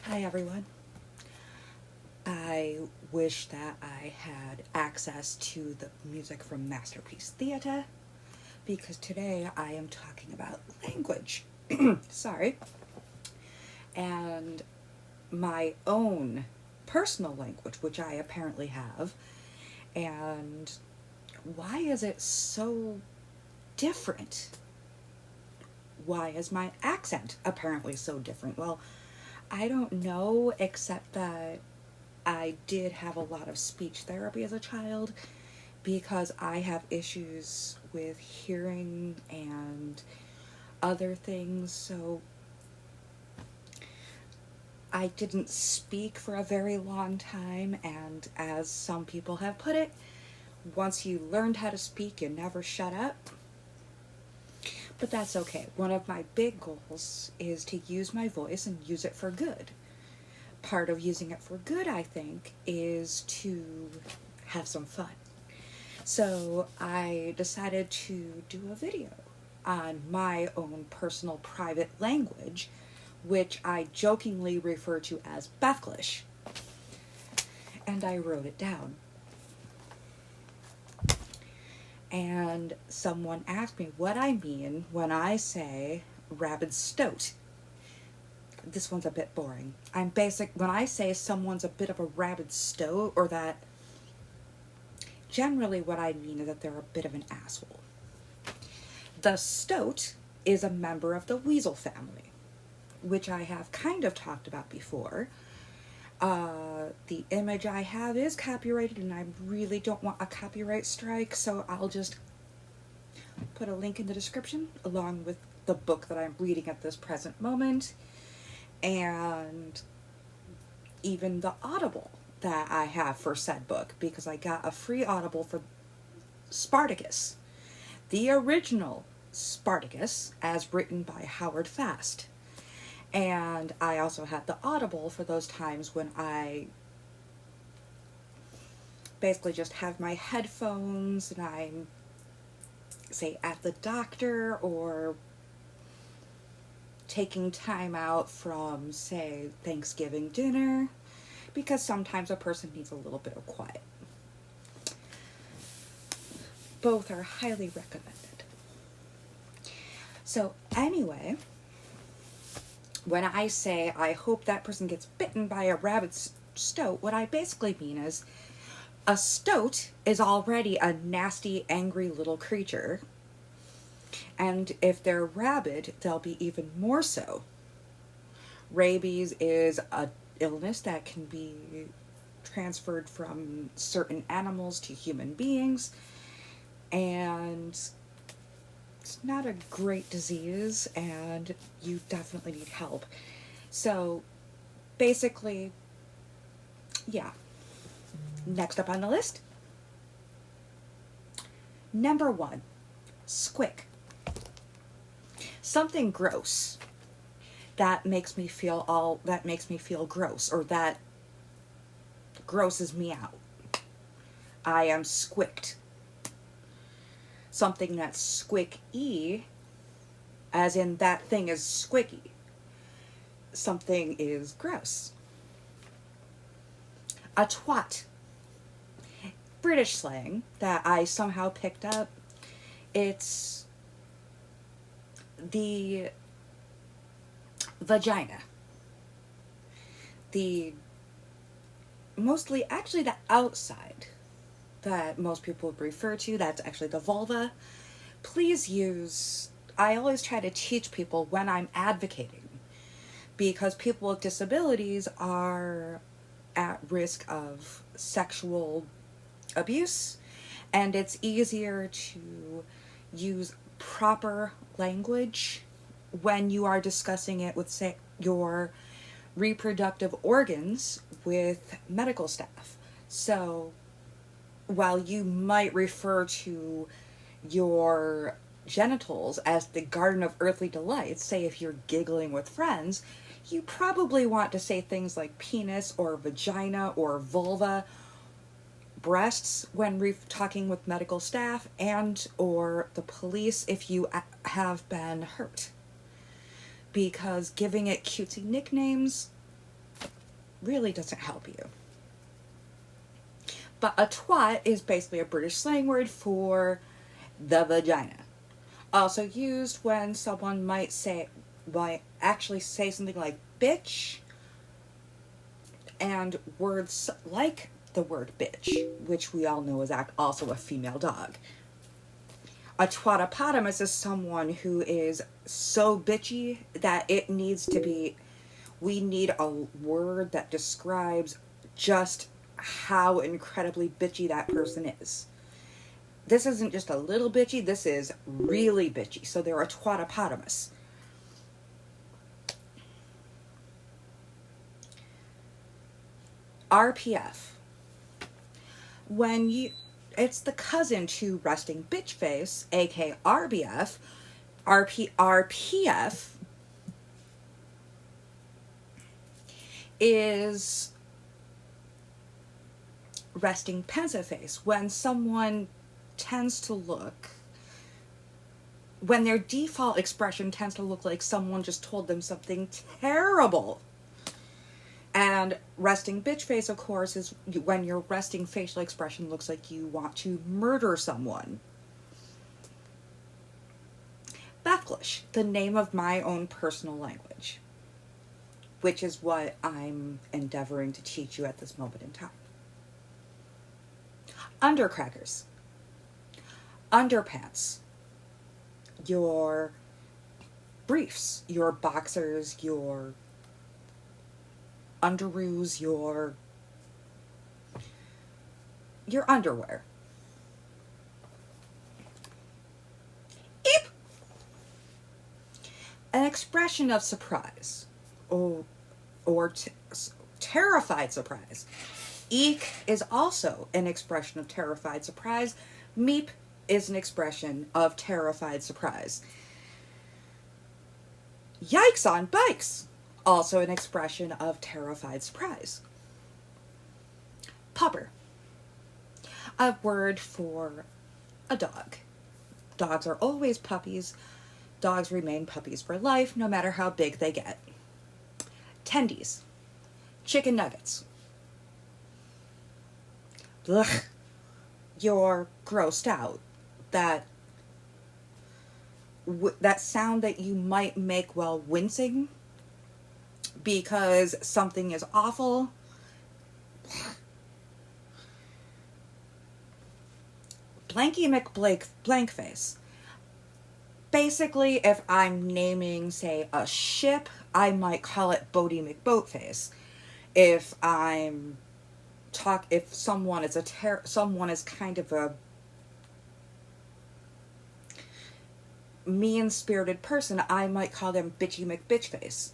Hi everyone. I wish that I had access to the music from Masterpiece Theatre because today I am talking about language. Sorry. And my own personal language, which I apparently have. And why is it so different? Why is my accent apparently so different? Well, I don't know, except that I did have a lot of speech therapy as a child because I have issues with hearing and other things. So I didn't speak for a very long time, and as some people have put it, once you learned how to speak, you never shut up. But that's okay. One of my big goals is to use my voice and use it for good. Part of using it for good, I think, is to have some fun. So I decided to do a video on my own personal private language, which I jokingly refer to as Bethglish. And I wrote it down. And someone asked me what I mean when I say rabid stoat. This one's a bit boring. When I say someone's a bit of a rabid stoat, or that generally what I mean is that they're a bit of an asshole. The stoat is a member of the weasel family, which I have kind of talked about before. The image I have is copyrighted, and I really don't want a copyright strike, so I'll just put a link in the description along with the book that I'm reading at this present moment, and even the Audible that I have for said book, because I got a free Audible for Spartacus, the original Spartacus, as written by Howard Fast. And I also had the Audible for those times when I basically just have my headphones and I'm, say, at the doctor or taking time out from, say, Thanksgiving dinner, because sometimes a person needs a little bit of quiet. Both are highly recommended. So anyway, when I say I hope that person gets bitten by a rabid stoat, what I basically mean is a stoat is already a nasty, angry little creature. And if they're rabid, they'll be even more so. Rabies is an illness that can be transferred from certain animals to human beings. And it's not a great disease, and you definitely need help. So basically, yeah. Next up on the list, number 1, squick. Something gross that makes me feel gross, or that grosses me out. I am squicked. Something that's squeaky, as in that thing is squeaky. Something is gross. A twat. British slang that I somehow picked up. It's the vagina. Mostly actually the outside that most people refer to, that's actually the vulva. I always try to teach people when I'm advocating, because people with disabilities are at risk of sexual abuse, and it's easier to use proper language when you are discussing it with, say, your reproductive organs with medical staff. So while you might refer to your genitals as the garden of earthly delights, say if you're giggling with friends, you probably want to say things like penis or vagina or vulva, breasts when talking with medical staff and or the police if you have been hurt. Because giving it cutesy nicknames really doesn't help you. But a twat is basically a British slang word for the vagina. Also used when someone might actually say something like bitch, and words like the word bitch, which we all know is also a female dog. A twatopotamus is someone who is so bitchy that we need a word that describes just how incredibly bitchy that person is. This isn't just a little bitchy, this is really bitchy. So they're a twatopotamus. RPF. It's the cousin to resting bitch face, aka RBF. RPF is resting pensive face. When their default expression tends to look like someone just told them something terrible. And resting bitch face, of course, is when your resting facial expression looks like you want to murder someone. Bethglish, the name of my own personal language, which is what I'm endeavoring to teach you at this moment in time. Undercrackers. Underpants. Your briefs, your boxers, your underoos, your underwear. Eep! An expression of surprise or terrified surprise. Eek is also an expression of terrified surprise. Meep is an expression of terrified surprise. Yikes on bikes! Also an expression of terrified surprise. Pupper. A word for a dog. Dogs are always puppies. Dogs remain puppies for life, no matter how big they get. Tendies. Chicken nuggets. Ugh. You're grossed out. That sound that you might make while wincing because something is awful. Blanky McBlankface. Basically, if I'm naming, say, a ship, I might call it Bodie McBoatface. If someone is kind of a mean-spirited person, I might call them Bitchy McBitchface.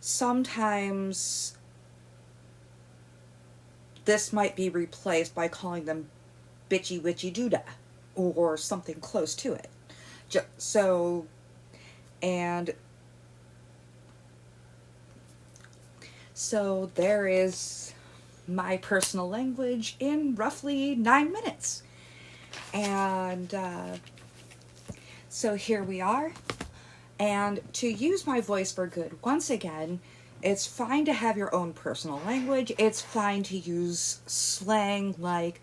Sometimes this might be replaced by calling them Bitchy Witchy Doodah or something close to it. So there is my personal language in roughly 9 minutes. And so here we are. And to use my voice for good, once again, it's fine to have your own personal language. It's fine to use slang like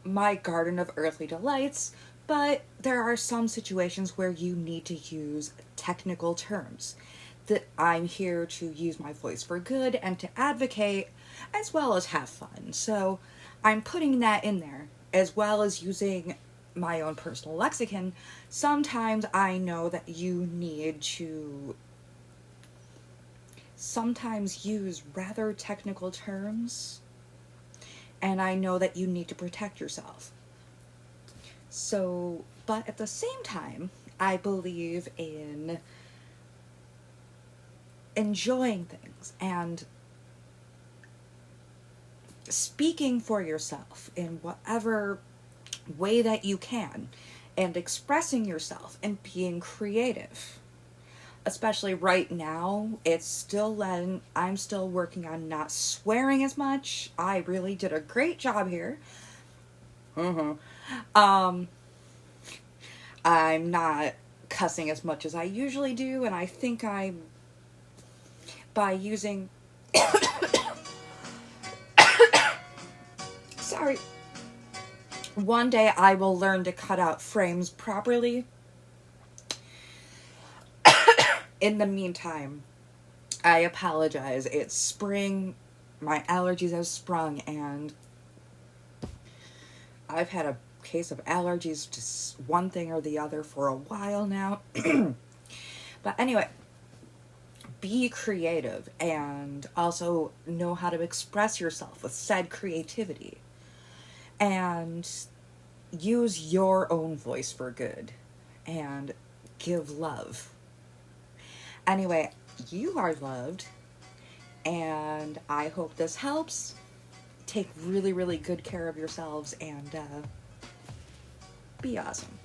my garden of earthly delights, but there are some situations where you need to use technical terms. That I'm here to use my voice for good and to advocate as well as have fun. So I'm putting that in there, as well as using my own personal lexicon. Sometimes I know that you need to sometimes use rather technical terms, and I know that you need to protect yourself. So, but at the same time, I believe in enjoying things and speaking for yourself in whatever way that you can, and expressing yourself and being creative. Especially right now, I'm still working on not swearing as much. I really did a great job here. I'm not cussing as much as I usually do, and I think I'm by using, sorry, one day I will learn to cut out frames properly. In the meantime, I apologize. It's spring. My allergies have sprung, and I've had a case of allergies to one thing or the other for a while now. But anyway, be creative and also know how to express yourself with said creativity. And use your own voice for good. And give love. Anyway, you are loved. And I hope this helps. Take really, really good care of yourselves and be awesome.